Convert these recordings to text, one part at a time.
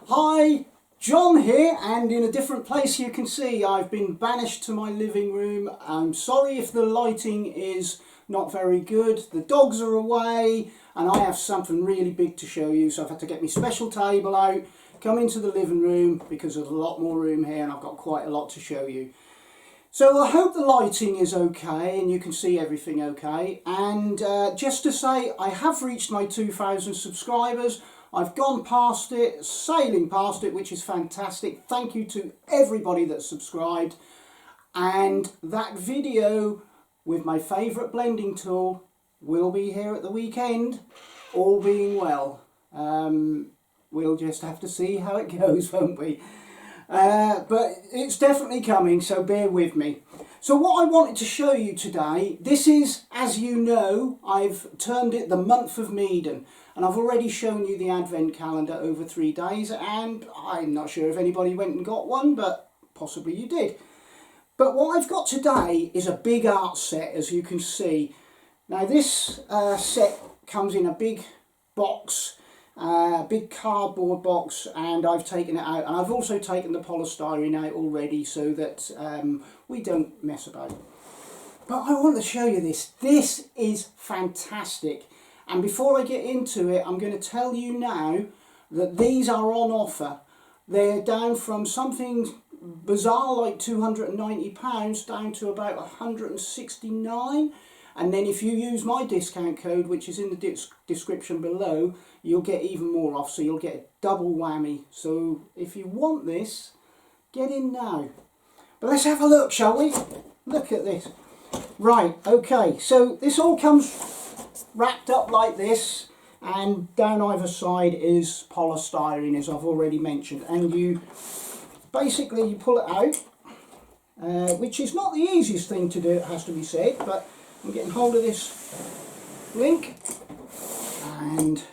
Hi, John here, and in a different place. You can see I've been banished to my living room. I'm sorry if the lighting is not very good. The dogs are away and I have something really big to show you, so I've had to get my special table out, come into the living room because there's a lot more room here and I've got quite a lot to show you. So I hope the lighting is okay and you can see everything okay. And just to say, I have reached my 2,000 subscribers. I've gone past it, sailing past it, which is fantastic. Thank you to everybody that's subscribed. And that video with my favourite blending tool will be here at the weekend, all being well. We'll just have to see how it goes, won't we? But it's definitely coming, so bear with me. So what I wanted to show you today, this is, as you know, I've termed it the month of Meeden, and I've already shown you the advent calendar over 3 days, and I'm not sure if anybody went and got one, but possibly you did. But what I've got today is a big art set, as you can see. Now this set comes in a big box, big cardboard box, and I've taken it out, and I've also taken the polystyrene out already so that we don't mess about. But I want to show you this. This is fantastic, and before I get into it, I'm going to tell you now that these are on offer. They're down from something bizarre like £290 down to about £169. And then if you use my discount code, which is in the description below, you'll get even more off, so you'll get a double whammy. So if you want this, get in now. But let's have a look, shall we? Look at this. Right, okay, so this all comes wrapped up like this, and down either side is polystyrene, as I've already mentioned. And you basically pull it out, which is not the easiest thing to do, it has to be said, but I'm getting hold of this link and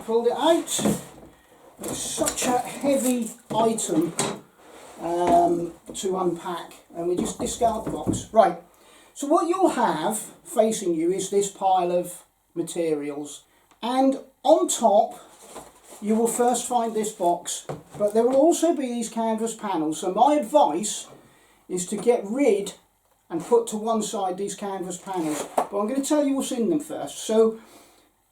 pulled it out. It's such a heavy item to unpack, and we just discard the box. Right, so what you'll have facing you is this pile of materials, and on top you will first find this box, but there will also be these canvas panels. So my advice is to get rid and put to one side these canvas panels, but I'm going to tell you what's in them first. So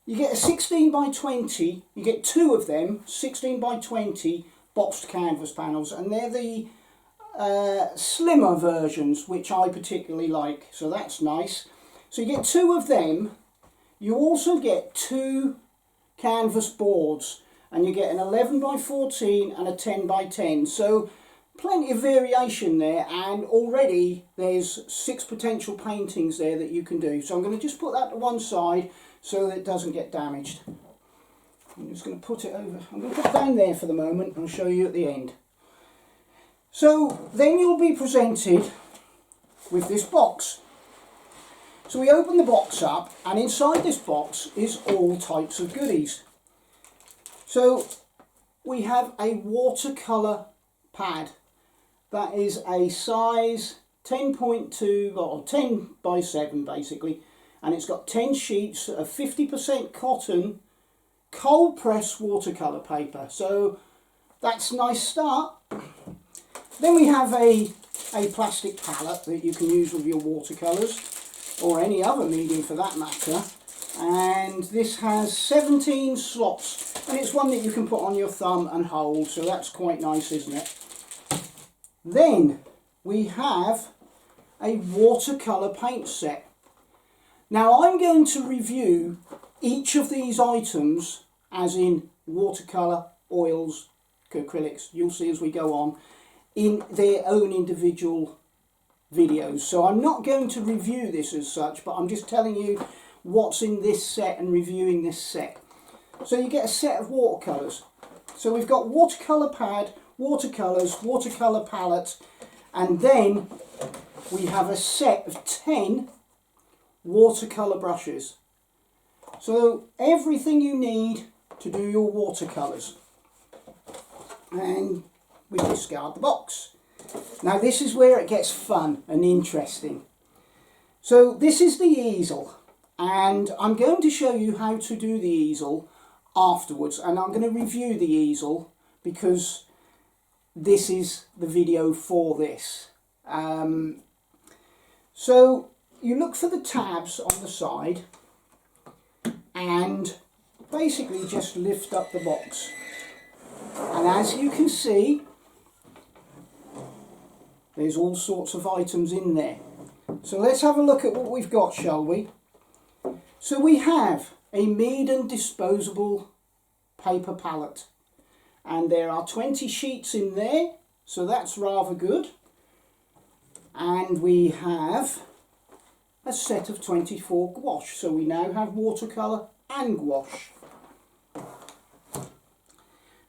you get a 16 by 20, you get two of them, 16 by 20 boxed canvas panels, and they're the slimmer versions, which I particularly like, so that's nice. So you get two of them. You also get two canvas boards, and you get an 11 by 14 and a 10 by 10. So plenty of variation there, and already there's 6 potential paintings there that you can do. So I'm going to just put that to one side so that it doesn't get damaged. I'm just going to put it over. I'm going to put it down there for the moment and I'll show you at the end. So then you'll be presented with this box. So we open the box up, and inside this box is all types of goodies. So we have a watercolour pad. That is a size 10.2 or 10 by 7 basically, and it's got 10 sheets of 50% cotton cold press watercolour paper. So that's a nice start. Then we have a plastic palette that you can use with your watercolours, or any other medium for that matter, and this has 17 slots, and it's one that you can put on your thumb and hold, so that's quite nice, isn't it? Then we have a watercolour paint set. Now I'm going to review each of these items, as in watercolour, oils, acrylics, you'll see as we go on, in their own individual videos. So I'm not going to review this as such, but I'm just telling you what's in this set and reviewing this set. So you get a set of watercolours. So we've got watercolour pad, watercolours, watercolour palette, and then we have a set of 10 watercolour brushes. So everything you need to do your watercolours. And we discard the box. Now this is where it gets fun and interesting. So this is the easel, and I'm going to show you how to do the easel afterwards, and I'm going to review the easel because this is the video for this. So you look for the tabs on the side and basically just lift up the box, and as you can see there's all sorts of items in there. So let's have a look at what we've got, shall we? So we have a Meeden disposable paper palette, and there are 20 sheets in there, so that's rather good. And we have a set of 24 gouache, so we now have watercolour and gouache.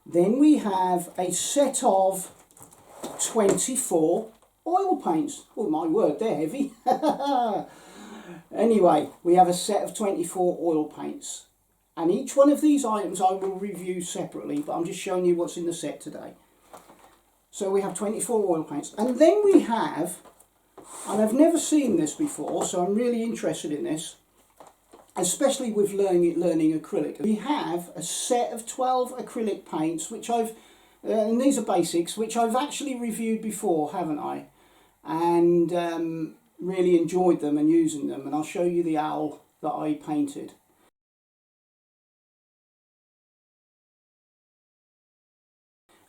Then we have a set of 24 oil paints. Oh my word, they're heavy. Anyway, we have a set of 24 oil paints, and each one of these items I will review separately, but I'm just showing you what's in the set today. So we have 24 oil paints, and then we have, and I've never seen this before, so I'm really interested in this, especially with learning acrylic. We have a set of 12 acrylic paints, which and these are basics, which I've actually reviewed before, haven't I? And really enjoyed them and using them, and I'll show you the owl that I painted.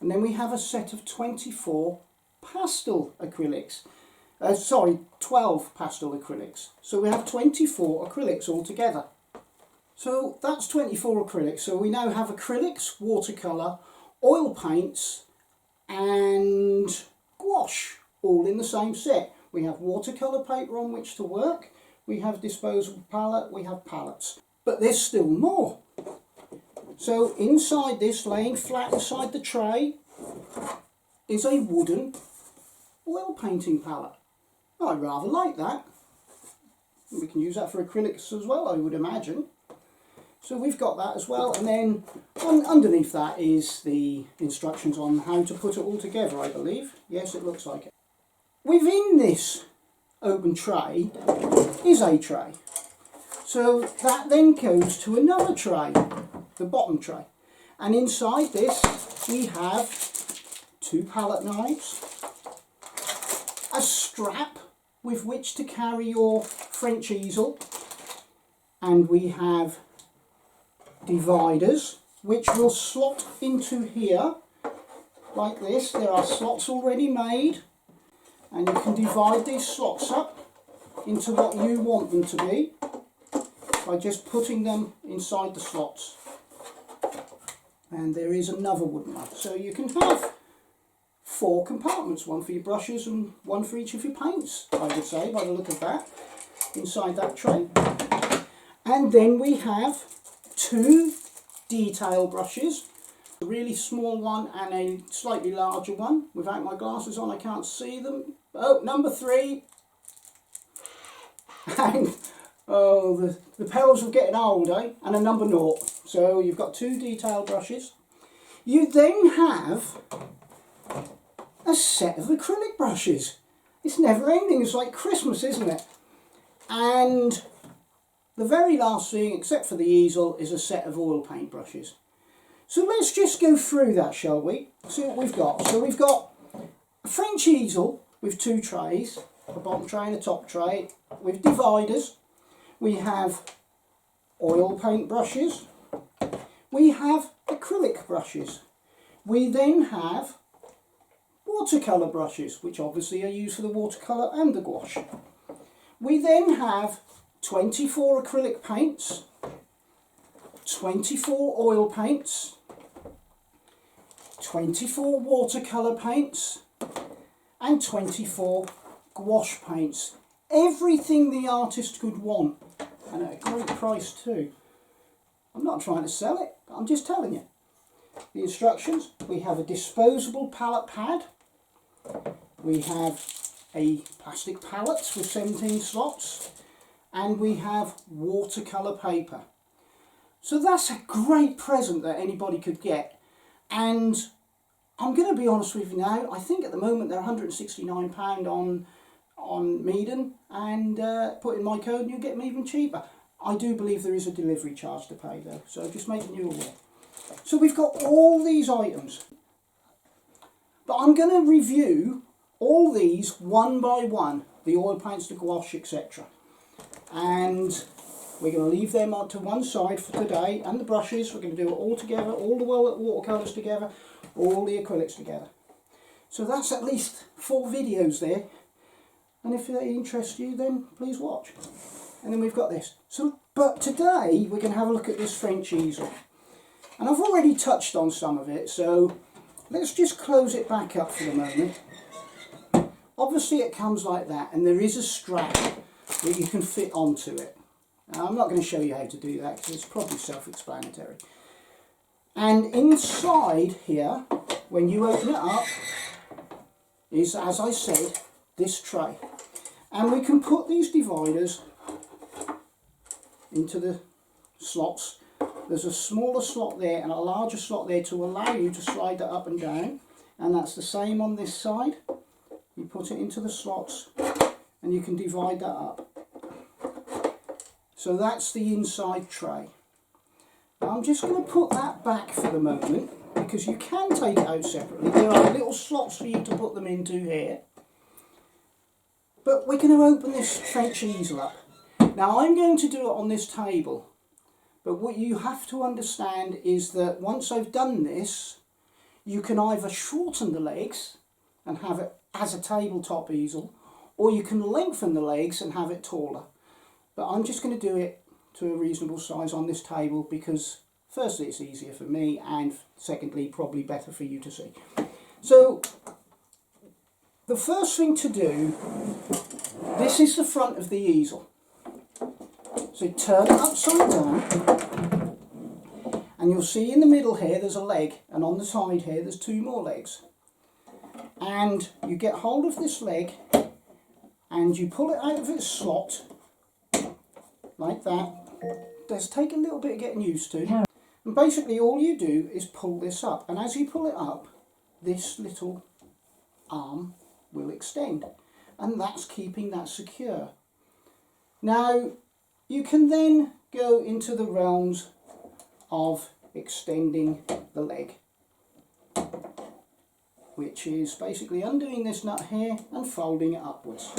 And then we have a set of 24 pastel acrylics. 12 pastel acrylics. So we have 24 acrylics altogether. So that's 24 acrylics. So we now have acrylics, watercolour, oil paints and gouache all in the same set. We have watercolour paper on which to work, we have disposable palette, we have palettes. But there's still more. So inside this, laying flat inside the tray, is a wooden oil painting palette. I rather like that. We can use that for acrylics as well, I would imagine. So we've got that as well, and then underneath that is the instructions on how to put it all together, I believe. Yes, it looks like it. Within this open tray is a tray. So that then goes to another tray, the bottom tray. And inside this we have 2 palette knives, a strap with which to carry your French easel, and we have dividers which will slot into here like this. There are slots already made, and you can divide these slots up into what you want them to be by just putting them inside the slots. And there is another wooden one, so you can have 4 compartments, one for your brushes and one for each of your paints, I would say, by the look of that, inside that tray. And then we have 2 detail brushes, a really small one and a slightly larger one. Without my glasses on I can't see them. Oh, number 3. And oh, the perils of getting old, eh? And a number 0. So you've got 2 detail brushes. You then have a set of acrylic brushes. It's never ending, it's like Christmas, isn't it? And the very last thing, except for the easel, is a set of oil paint brushes. So let's just go through that, shall we? See what we've got. So we've got a French easel with 2 trays, a bottom tray and a top tray, with dividers. We have oil paint brushes. We have acrylic brushes. We then have watercolour brushes, which obviously are used for the watercolour and the gouache. We then have 24 acrylic paints, 24 oil paints, 24 watercolour paints and 24 gouache paints. Everything the artist could want, and at a great price too. I'm not trying to sell it, I'm just telling you. The instructions: we have a disposable palette pad, we have a plastic palette with 17 slots, and we have watercolour paper. So that's a great present that anybody could get. And I'm going to be honest with you now, I think at the moment they're £169 on Meeden, and put in my code and you'll get them even cheaper. I do believe there is a delivery charge to pay though, so just making you aware. So we've got all these items. But I'm going to review all these one by one. The oil paints, the gouache, etc. And we're going to leave them to one side for today. And the brushes, we're going to do it all together. All the watercolours together. All the acrylics together. So that's at least 4 videos there. And if they interest you, then please watch. And then we've got this. But today we're going to have a look at this French easel. And I've already touched on some of it, so let's just close it back up for the moment. Obviously it comes like that, and there is a strap that you can fit onto it. Now, I'm not going to show you how to do that because it's probably self-explanatory. And inside here, when you open it up, is, as I said, this tray. And we can put these dividers into the slots. There's a smaller slot there and a larger slot there to allow you to slide that up and down. And that's the same on this side. You put it into the slots and you can divide that up. So that's the inside tray. Now I'm just going to put that back for the moment because you can take it out separately. There are little slots for you to put them into here. But we're going to open this French easel up. Now I'm going to do it on this table. But what you have to understand is that once I've done this, you can either shorten the legs and have it as a tabletop easel, or you can lengthen the legs and have it taller. But I'm just going to do it to a reasonable size on this table because firstly it's easier for me and secondly probably better for you to see. So the first thing to do, this is the front of the easel. So turn it upside down and you'll see in the middle here there's a leg, and on the side here there's 2 more legs. And you get hold of this leg and you pull it out of its slot like that. Does take a little bit of getting used to. And basically all you do is pull this up, and as you pull it up, this little arm will extend, and that's keeping that secure. Now you can then go into the realms of extending the leg, which is basically undoing this nut here and folding it upwards.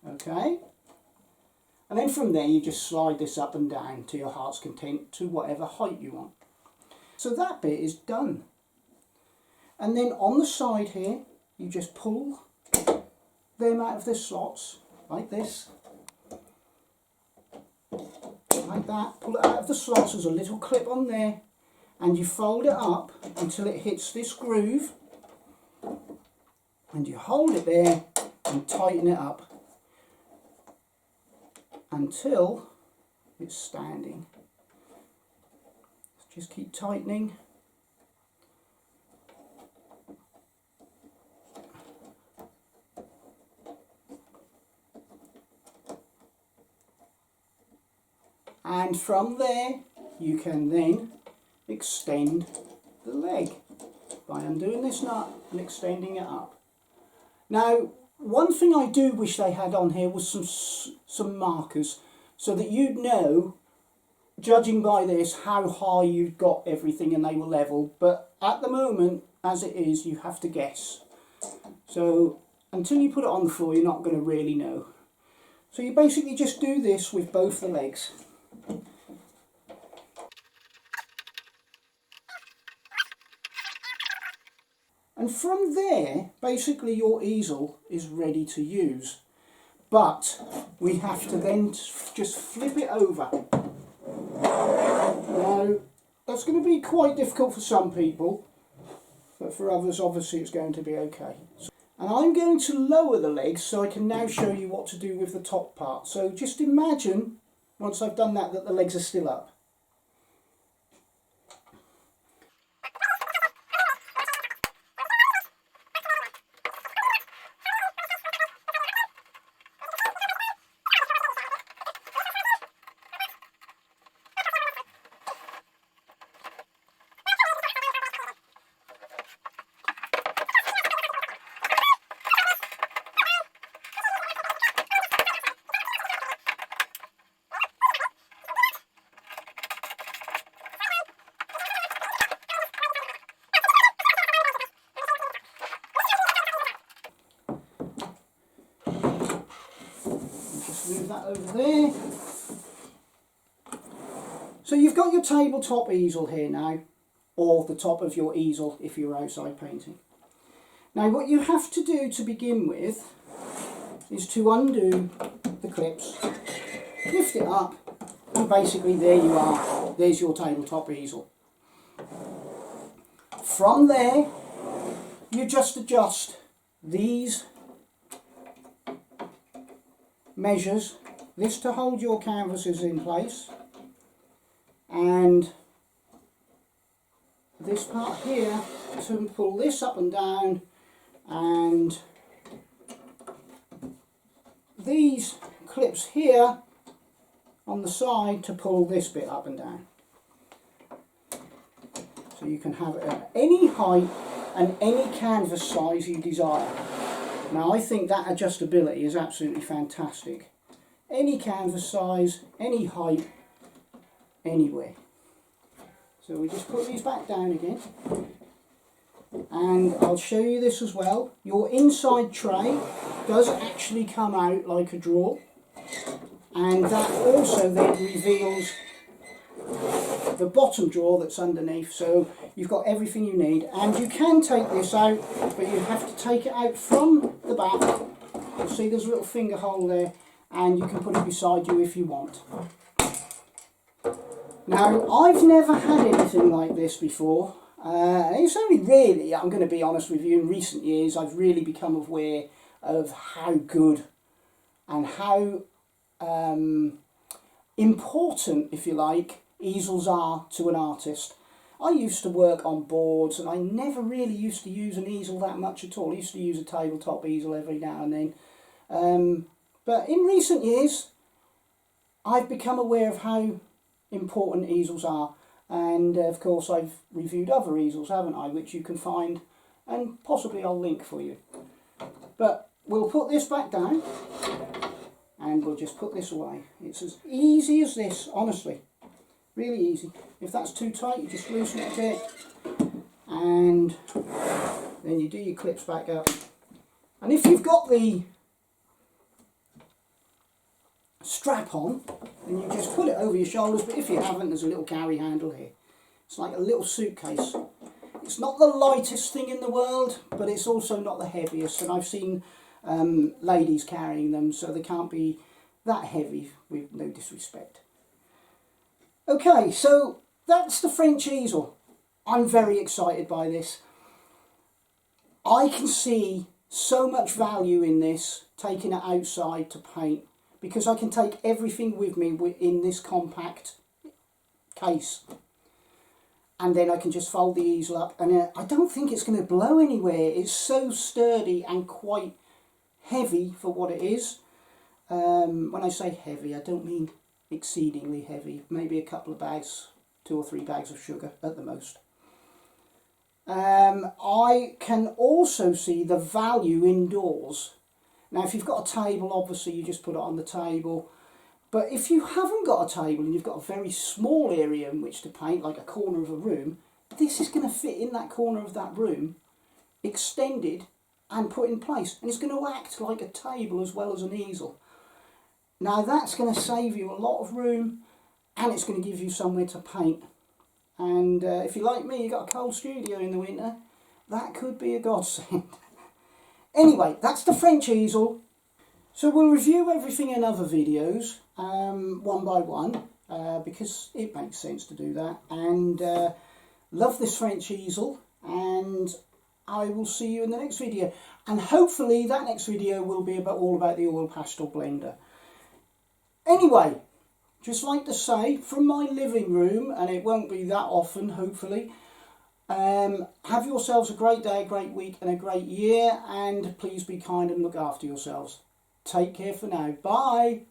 Okay, and then from there you just slide this up and down to your heart's content to whatever height you want. So that bit is done. And then on the side here you just pull them out of the slots like this, like that. Pull it out of the slots, there's a little clip on there, and you fold it up until it hits this groove, and you hold it there and tighten it up until it's standing. Just keep tightening. And from there you can then extend the leg by undoing this nut and extending it up. Now one thing I do wish they had on here was some markers so that you'd know, judging by this, how high you've got everything and they were level. But at the moment, as it is, you have to guess. So until you put it on the floor, you're not going to really know. So you basically just do this with both the legs. And from there, basically your easel is ready to use. But we have to then just flip it over. Now, that's going to be quite difficult for some people, but for others, obviously, it's going to be okay. And I'm going to lower the legs so I can now show you what to do with the top part. So just imagine, once I've done that, that the legs are still up. move that over there. So you've got your tabletop easel here now, or the top of your easel if you're outside painting. Now what you have to do to begin with is to undo the clips, lift it up, and basically there you are, there's your tabletop easel. From there you just adjust these measures, this to hold your canvases in place, and this part here to pull this up and down, and these clips here on the side to pull this bit up and down. So you can have it at any height and any canvas size you desire. Now I think that adjustability is absolutely fantastic. Any canvas size, any height, anywhere. So we just put these back down again. And I'll show you this as well. Your inside tray does actually come out like a drawer, and that also then reveals the bottom drawer that's underneath, so you've got everything you need. And you can take this out, but you have to take it out from the back. You'll see there's a little finger hole there, and you can put it beside you if you want. Now I've never had anything like this before. It's only really, I'm going to be honest with you, in recent years I've really become aware of how good and how important, if you like, easels are to an artist. I used to work on boards and I never really used to use an easel that much at all. I used to use a tabletop easel every now and then. But in recent years I've become aware of how important easels are. And of course I've reviewed other easels, haven't I, which you can find, and possibly I'll link for you. But we'll put this back down and we'll just put this away. It's as easy as this, honestly. Really easy. If that's too tight, you just loosen it a bit, and then you do your clips back up. And if you've got the strap on, and you just put it over your shoulders, but if you haven't, there's a little carry handle here. It's like a little suitcase. It's not the lightest thing in the world, but it's also not the heaviest, and I've seen ladies carrying them, so they can't be that heavy, with no disrespect. Okay, so that's the French easel. I'm very excited by this. I can see so much value in this, taking it outside to paint, because I can take everything with me in this compact case. And then I can just fold the easel up, and I don't think it's going to blow anywhere. It's so sturdy and quite heavy for what it is. When I say heavy, I don't mean exceedingly heavy. Maybe a couple of bags, 2 or 3 bags of sugar at the most. I can also see the value indoors. Now if you've got a table, obviously you just put it on the table. But if you haven't got a table and you've got a very small area in which to paint, like a corner of a room, this is going to fit in that corner of that room, extended and put in place. And it's going to act like a table as well as an easel. Now that's going to save you a lot of room, and it's going to give you somewhere to paint. And if you're like me, you've got a cold studio in the winter, that could be a godsend. Anyway, that's the French easel. So we'll review everything in other videos, one by one, because it makes sense to do that. And love this French easel, and I will see you in the next video. And hopefully that next video will be all about the oil pastel blender. Anyway, just like to say, from my living room, and it won't be that often, hopefully, have yourselves a great day, a great week, and a great year, and please be kind and look after yourselves. Take care for now. Bye.